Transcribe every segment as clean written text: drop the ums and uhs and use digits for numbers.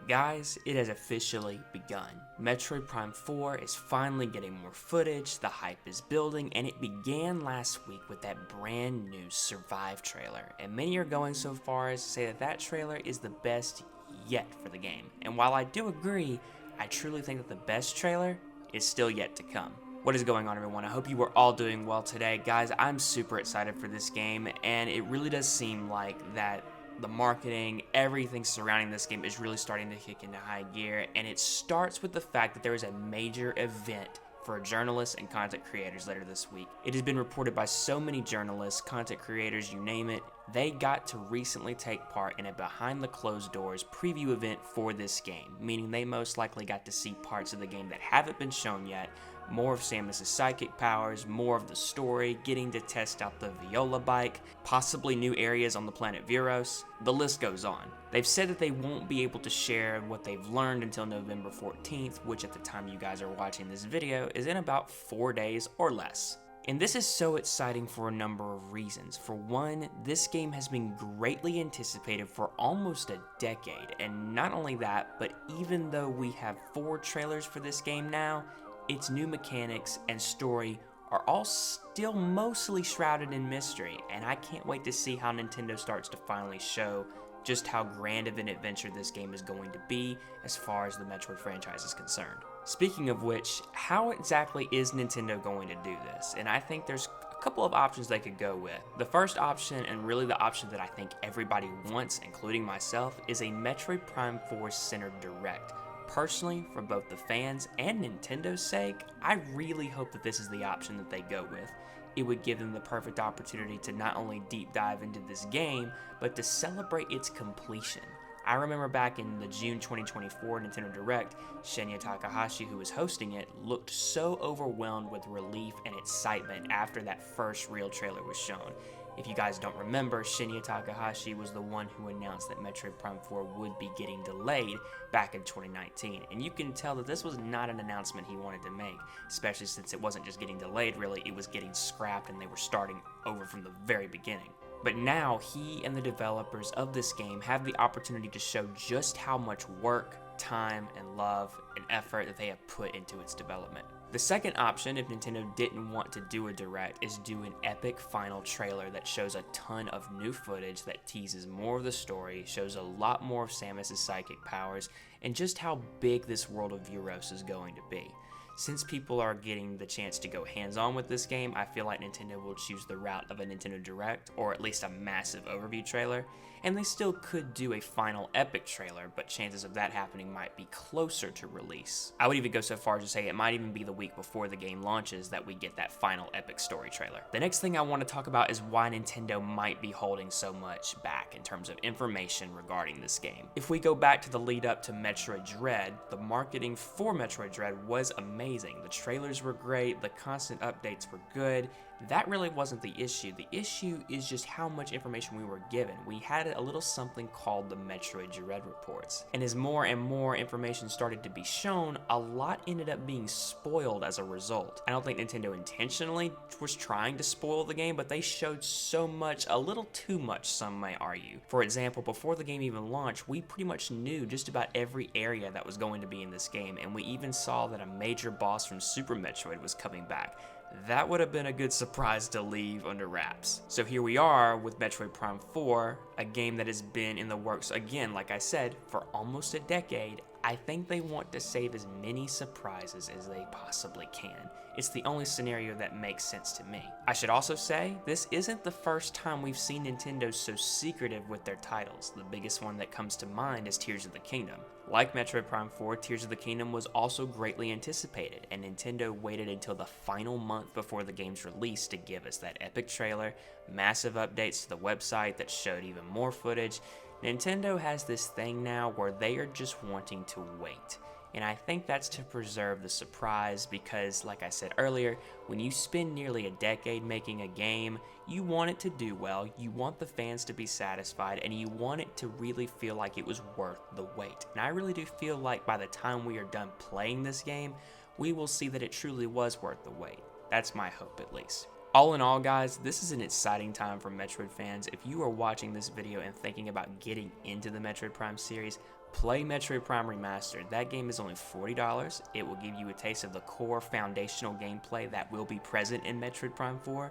Guys, it has officially begun. Metroid Prime 4 is finally getting more footage, the hype is building, and it began last week with that brand new Survive trailer. And many are going so far as to say that that trailer is the best yet for the game. And while I do agree, I truly think that the best trailer is still yet to come. What is going on, everyone? I hope you are all doing well today. Guys, I'm super excited for this game, and it really does seem like that the marketing, everything surrounding this game is really starting to kick into high gear, and it starts with the fact that there is a major event for journalists and content creators later this week. It has been reported by so many journalists, content creators, you name it, they got to recently take part in a behind the closed doors preview event for this game, meaning they most likely got to see parts of the game that haven't been shown yet, more of Samus's psychic powers, more of the story, getting to test out the Viola bike, possibly new areas on the planet Viros. The list goes on. They've said that they won't be able to share what they've learned until November 14th, which at the time you guys are watching this video is in about 4 days or less. And this is so exciting for a number of reasons. For one, this game has been greatly anticipated for almost a decade, and not only that, but even though we have 4 trailers for this game now, its new mechanics and story are all still mostly shrouded in mystery, and I can't wait to see how Nintendo starts to finally show just how grand of an adventure this game is going to be as far as the Metroid franchise is concerned. Speaking of which, how exactly is Nintendo going to do this? And I think there's a couple of options they could go with. The first option, and really the option that I think everybody wants, including myself, is a Metroid Prime 4 centered direct. Personally, for both the fans and Nintendo's sake, I really hope that this is the option that they go with. It would give them the perfect opportunity to not only deep dive into this game, but to celebrate its completion. I remember back in the June 2024 Nintendo Direct, Shinya Takahashi, who was hosting it, looked so overwhelmed with relief and excitement after that first real trailer was shown. If you guys don't remember, Shinya Takahashi was the one who announced that Metroid Prime 4 would be getting delayed back in 2019, and you can tell that this was not an announcement he wanted to make, especially since it wasn't just getting delayed, really, it was getting scrapped and they were starting over from the very beginning. But now, he and the developers of this game have the opportunity to show just how much work, time, and love and effort that they have put into its development. The second option, if Nintendo didn't want to do a direct, is do an epic final trailer that shows a ton of new footage that teases more of the story, shows a lot more of Samus's psychic powers, and just how big this world of Viros is going to be. Since people are getting the chance to go hands-on with this game, I feel like Nintendo will choose the route of a Nintendo Direct, or at least a massive overview trailer, and they still could do a final epic trailer, but chances of that happening might be closer to release. I would even go so far as to say it might even be the week before the game launches that we get that final epic story trailer. The next thing I want to talk about is why Nintendo might be holding so much back in terms of information regarding this game. If we go back to the lead up to Metroid Dread, the marketing for Metroid Dread was amazing. The trailers were great, the constant updates were good. That really wasn't the issue. The issue is just how much information we were given. We had a little something called the Metroid Dread reports. And as more and more information started to be shown, a lot ended up being spoiled as a result. I don't think Nintendo intentionally was trying to spoil the game, but they showed so much, a little too much, some may argue. For example, before the game even launched, we pretty much knew just about every area that was going to be in this game, and we even saw that a major boss from Super Metroid was coming back. That would have been a good surprise to leave under wraps. So here we are with Metroid Prime 4, a game that has been in the works, again, like I said, for almost a decade. I think they want to save as many surprises as they possibly can. It's the only scenario that makes sense to me. I should also say, this isn't the first time we've seen Nintendo so secretive with their titles. The biggest one that comes to mind is Tears of the Kingdom. Like Metroid Prime 4, Tears of the Kingdom was also greatly anticipated, and Nintendo waited until the final month before the game's release to give us that epic trailer, massive updates to the website that showed even more footage. Nintendo has this thing now where they are just wanting to wait. And I think that's to preserve the surprise because, like I said earlier, when you spend nearly a decade making a game, you want it to do well, you want the fans to be satisfied, and you want it to really feel like it was worth the wait. And I really do feel like by the time we are done playing this game, we will see that it truly was worth the wait. That's my hope, at least. All in all, guys, this is an exciting time for Metroid fans. If you are watching this video and thinking about getting into the Metroid Prime series, play Metroid Prime Remastered. That game is only $40. It will give you a taste of the core foundational gameplay that will be present in Metroid Prime 4.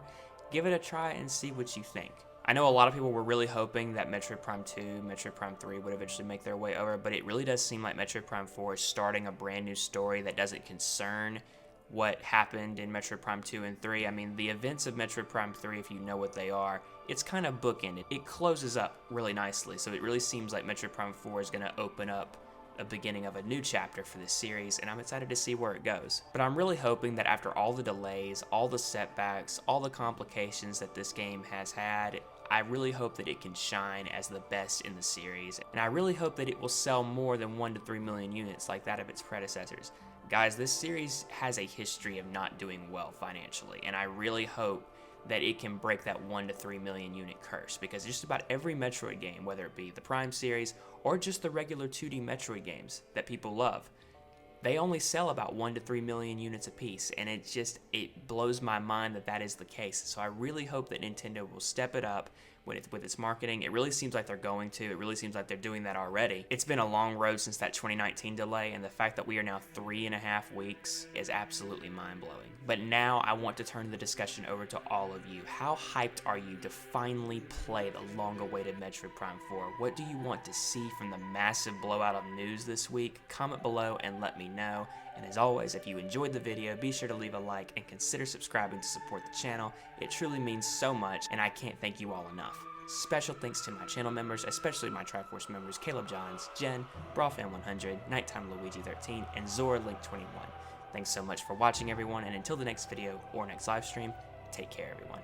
Give it a try and see what you think. I know a lot of people were really hoping that Metroid Prime 2, Metroid Prime 3 would eventually make their way over, but it really does seem like Metroid Prime 4 is starting a brand new story that doesn't concern what happened in Metroid Prime 2 and 3. I mean, the events of Metroid Prime 3, if you know what they are, it's kind of bookended. It closes up really nicely, so it really seems like Metroid Prime 4 is going to open up a beginning of a new chapter for this series, and I'm excited to see where it goes. But I'm really hoping that after all the delays, all the setbacks, all the complications that this game has had, I really hope that it can shine as the best in the series, and I really hope that it will sell more than 1 to 3 million units like that of its predecessors. Guys, this series has a history of not doing well financially, and I really hope that it can break that 1 to 3 million unit curse, because just about every Metroid game, whether it be the Prime series or just the regular 2D Metroid games that people love, they only sell about 1 to 3 million units apiece, and it blows my mind that that is the case. So I really hope that Nintendo will step it up with its marketing. It really seems like they're going to. It really seems like they're doing that already. It's been a long road since that 2019 delay, and the fact that we are now 3.5 weeks is absolutely mind-blowing. But now I want to turn the discussion over to all of you. How hyped are you to finally play the long-awaited Metroid Prime 4? What do you want to see from the massive blowout of news this week? Comment below and let me know. And as always, if you enjoyed the video, be sure to leave a like and consider subscribing to support the channel. It truly means so much, and I can't thank you all enough. Special thanks to my channel members, especially my Triforce members, Caleb Johns, Jen, Brawlfan100, Nighttime Luigi 13, and Zora Link 21. Thanks so much for watching, everyone, and until the next video or next live stream, take care, everyone.